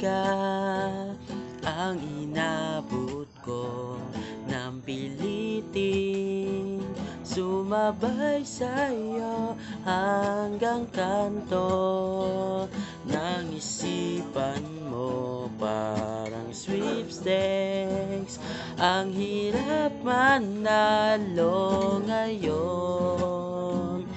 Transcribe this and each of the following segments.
ka ang inabot ko ng piliting sumabay sa'yo hanggang kanto ng isipan mo parang sweepstakes. Ang hirap manalo ngayon.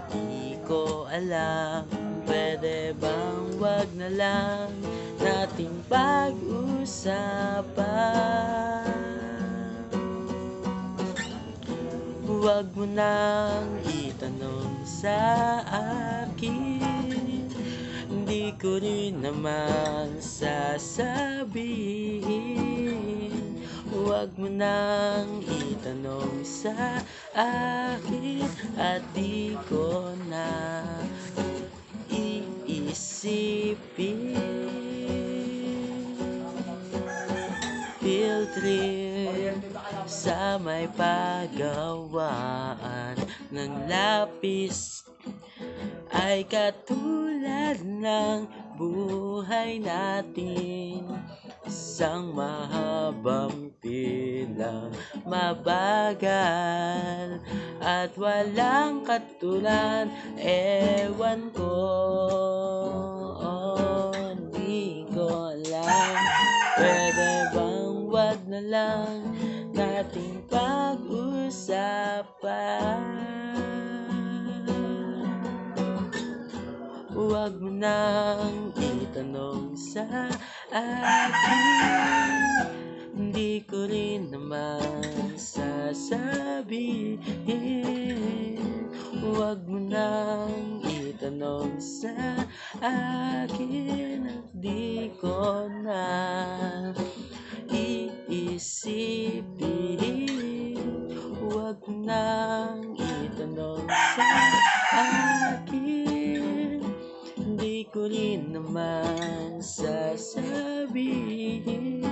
Di ko alam, pwede bang wag na lang nating pag-usapan? Huwag mo nang itanong sa akin, hindi ko rin naman sasabihin. Huwag mo nang itanong sa akin at di ko na iisipin. Field trip sa may paggawaan ng lapis ay katulad ng buhay natin. Isang mahabang pila, mabagal at walang katulad. Ewan ko, di ko alam. Pwede bang wag na lang nating pag-usapan? Huwag mo nang itanong sa akin, hindi ko rin naman sasabihin. Huwag mo nang itanong sa akin at di ko na iisipin. Huwag mo nang itanong sa akin, hindi ko rin naman sasabihin.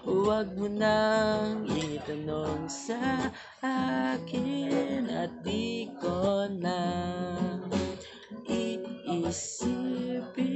Huwag mo nang itanong sa akin at di ko na iisipin.